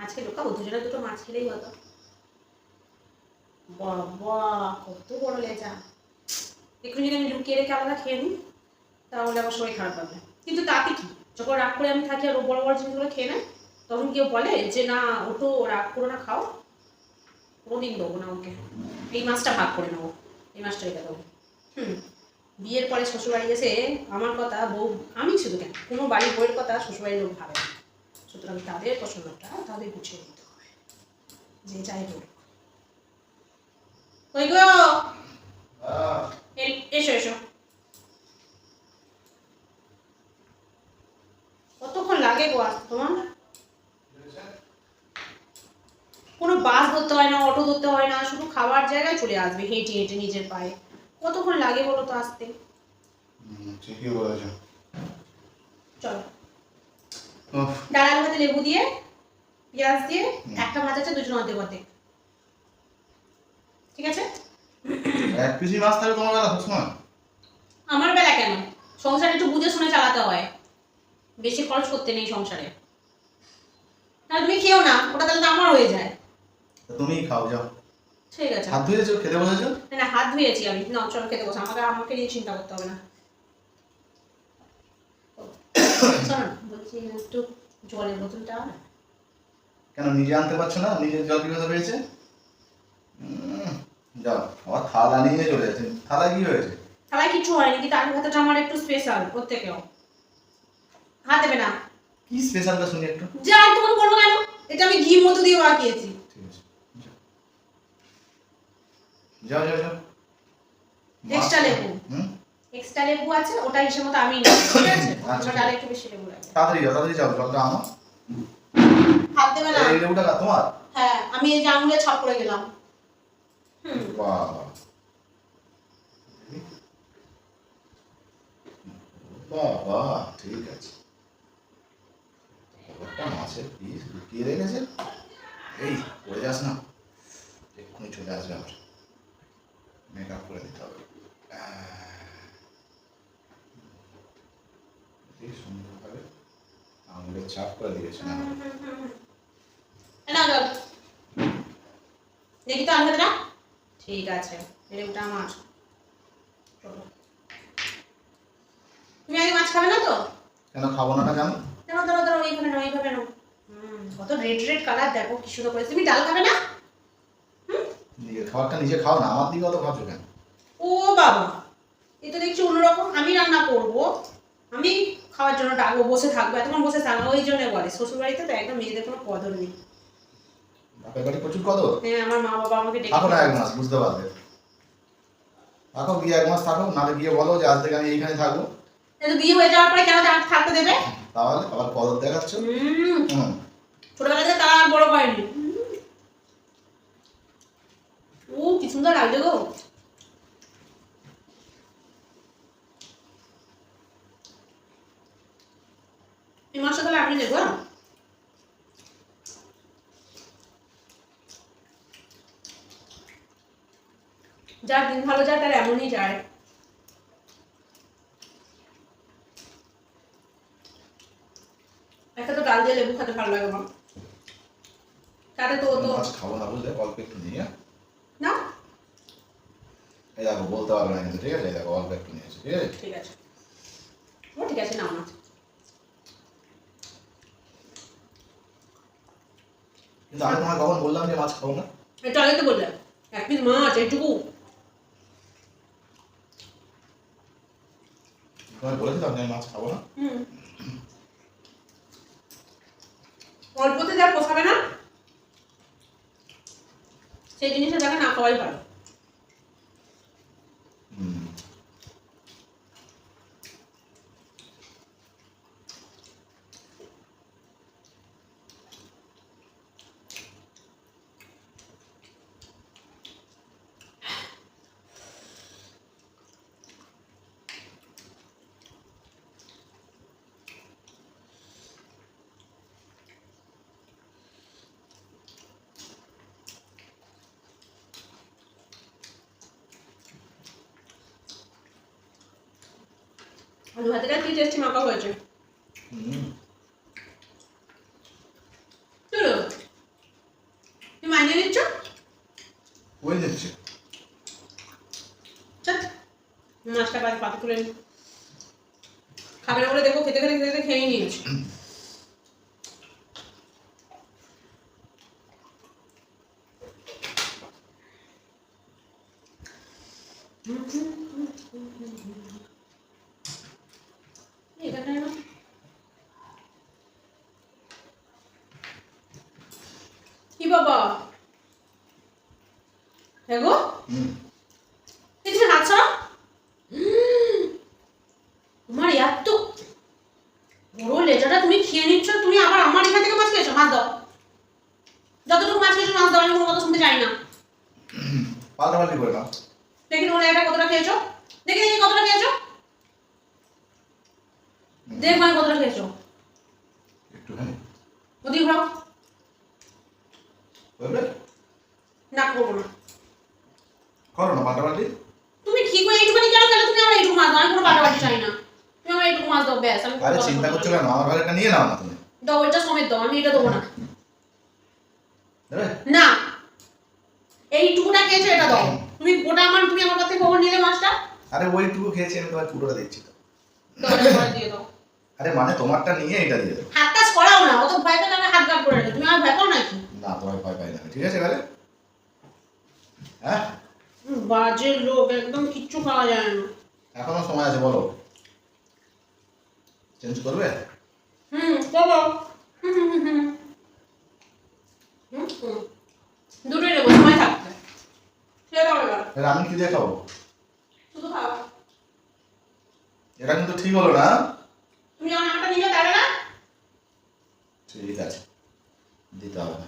আজকে লুকাবো, দুজনে দুটো মাছ খেলেই হতো। বাবা কত বড় লেজা! একটু যদি আমি লুকিয়ে রেখে আলাদা খেয়ে নিই তাহলে আবার সবাই খারাপ পাবে। কিন্তু তাতে কি, যখন রাগ করে আমি থাকি আর ও বড় বড় জিনিসগুলো খেয়ে নেয়, তখন কেউ বলে যে না ও তো রাগ করো না, খাও? কোনোদিন দেবো না ওকে। এই মাছটা ভাগ করে নেবো, এই মাছটা রেখে দেবো। বিয়ের পরে শ্বশুরবাড়ি এসে আমার কথা বউ, আমি শুধু কেন, কোনো বাড়ির বউয়ের কথা শ্বশুরবাড়ির লোক ভাবে না। সুতরাং তাদের পছন্দটা তাদের গুছিয়ে দিতে হবে, যে চাই বলুক। কই গো, এসো এসো। কতক্ষণ লাগে গো আসতে তোমার? কোনো বাস ধরতে হয় না, অটো ধরতে হয় না, শুধু খাবার জায়গায় চলে আসবে হেঁটে হেঁটে নিজের পায়ে। কতক্ষণ লাগে বলো তো আসতে? ঠিকই বলেছো। চলো, ডাল আলু ভাতে লেবু দিয়ে পেঁয়াজ দিয়ে একটা মাছ আছে, দুজন অর্ধেক অর্ধেক, ঠিক আছে? এক পিসি মাছ থাকে তোমার বেলা সবসময়? আমার বেলা কেন, সংসার একটু বুঝে শুনে চালাতে হয়, বেশি খরচ করতে নেই সংসারে। তাহলে তুমি খেও না, ওটা তাহলে তো আমার হয়ে যায়। তুমিই খাও, যাও। ঠিক আছে, হাত ধুয়েছো, খেতে বসেছো? না হাত ধুয়েছি আমি, না চলো খেতে বসো, আমাকে নিয়ে চিন্তা করতে হবে না। শোনো, বলছি একটু জলের বোতলটা। কেন নিজে আনতে পারছো না? নিজের জল পিপাসা পেয়েছে? যাও, আবার থালা নিয়ে চলে যাচ্ছে। থালা কি হয়েছে? থালায় কিছু হয়নি, কিন্তু আলু ভাতাটা আমার একটু স্পেশাল, প্রত্যেকেও হাত দেবে না। কি স্পেশালটা শুনি একটু। যা তোমাকে করবো কেন, এটা আমি ঘি মতো দিয়ে মাখিয়েছি। ঠিক আছে, যাও যাও যাও। এক্সট্রা লেবু, এক্সট্রা লেবু আছে, ওটা হিসেবে মতো আমি নিই, ঠিক আছে? আমার ডালে একটু বেশি লেবু লাগে। তাড়াতাড়ি যাও, তাড়াতাড়ি যাও, জলটা আনো। হাত দেবে না। এই লেবুটা তোমার? হ্যাঁ, আমি এই যে আঙুলে ছাপ করে গেলাম। বাবা বাবা, ঠিক আছে। একটা মাছের পিস লুকিয়ে রেখেছে। এই পড়ে যাস না, এক্ষুনি চলে আসবে। আমার মেকআপ করে দিতে হবে। সুন্দরভাবে আঙুলের ছাপ করে দিয়েছে না? দেখি তো আনবে না। ঠিক আছে, লেবুটা আমার। তুমি আগে মাছ খাবে না তো? কেন খাবো না? কেন? দাঁড়াও দাঁড়াও দাঁড়াও, এইভাবে নাও, এইভাবে নাও। কত রেড রেড কালার, দেখো কি সুন্দর করেছে। তুমি ডাল খাবে না? নিজের খাবারটা নিজে খাও না, আমার দিকে অত ভাবছো কেন? ও বাবা, এ তো দেখছি অন্যরকম। আমি রান্না করব, আমি খাওয়ার জন্য ডাকবো, বসে থাকবো, এতক্ষণ বসে থাকবো, ওই জন্য বলে শ্বশুর বাড়িতে তো একদম মেয়েদের কোনো কদর নেই। বাপের বাড়ি প্রচুর কদর। হ্যাঁ, আমার মা বাবা আমাকে ডেকে থাকো না এক মাস, বুঝতে পারবে। থাকো, গিয়ে এক মাস থাকো, নাহলে গিয়ে বলো যে আজ থেকে আমি এইখানে থাকবো। কিন্তু বিয়ে হয়ে যাওয়ার পরে কেন থাকতে দেবে? তাহলে আবার কদর দেখাচ্ছ। ছোটবেলা থেকে তারা আর বড় করেনি। ও কি সুন্দর লাগছে গো। এই মাছটা তাহলে আপনি দেখবো। যার দিন ভালো যায় তার এমনই যায়। একটা তো ডাল দিয়ে লেবু খেতে ভালো লাগে আমার, তাতে তো তো মাছ খাবো না বুঝলে, অল্প একটু নিয়ে না। এই দেখো, বলতে পারবে না কিন্তু, ঠিক আছে? দেখো, অল্প একটু নিয়েছি, ঠিক আছে? ঠিক আছে, ও ঠিক আছে, নাও না। কিন্তু আমি তোমায় কখন বললাম যে মাছ খাবো না? এটা আগে তো বললে এক পিস মাছ এইটুকু। তোমায় বলেছিলাম যে আমি মাছ খাবো না। অল্পতে যা পোষাবে না সেই জিনিসটা যাকে না খাওয়াই ভালো। আলু ভাতেটা কি টেস্টি মাখা হয়েছে। চলো নিয়ে নিচ্ছ? ওই দিচ্ছে চল মাছটা পাতে তুলে নি। খাবে না বলে দেখো খেতে খেতে খেতে খেতে খেয়েই নিয়েছি। এখানে না কি বাবা হ্যাঁ গো এই তুমি হাত ছাড়া তোমার এত বড় লেজাটা তুমি খেয়ে নিচ্ছ, তুমি আবার আমার এখান থেকে মাছ খেয়েছো? মাছ দাও, যতটুকু মাছ খেয়েছো মাছ দাও, আমি কোনো কথা শুনতে চাই না। পাল্টাপাল্টি করে না। দেখি তোমার এটা কতটা খেয়েছো, দেখি দেখি কতটা খেয়েছো, দেখো আমি কতটা খেয়েছো। একটুখানি ওদিকে ঘোরাও, বুঝলে? না করবো না। করো না পাল্টাপাল্টি। তুমি ঠিক করে এইটুখানি কেন খেলে? তুমি আমার এইটুকু মাছ দাও, আমি কোনো বাটাবাটি চাই না। তুমি আমার এইটুকু মাছ দাও ব্যাস। আমি আরে চিন্তা করছো কেন? আমার ভাগটা নিয়ে নাও না তুমি। দাও ওইটা সমেত দাও, আমি এটা দেবো না। দেবে? না এইটুকুটা খেয়েছো এটা দাও। তুমি গোটা আমার, তুমি আমার কাছ থেকে খবর নিলে মাছটা আরে ওইটুকু খেয়েছি আমি, তোমার পুরোটা দেখছি তো। দাও, এটা করে দিয়ে দাও। আরে মানে তোমারটা নিয়ে এটা দিয়ে দেবো। হাত টাচ করাও না, অত ভয় পেলে আমি হাত গার্ড করে নেবো। তুমি আমার ভয় পাও নাকি? না তোমার ভয় পাই না আমি। ঠিক আছে গেলে? হ্যাঁ বাজে লোক, একদম কিচ্ছু খাওয়া যায় না। এখনো সময় আছে, বলো চেঞ্জ করবে? করবো। দুটোই নেবো সময় থাকতে। খেয়ে দাও এবার, তাহলে আমি কি দিয়ে খাবো? শুধু খাও। এটা কিন্তু ঠিক হলো না। তুমি যখন আমারটা নিয়ে যাবে না, ঠিক আছে, দিতে হবে না।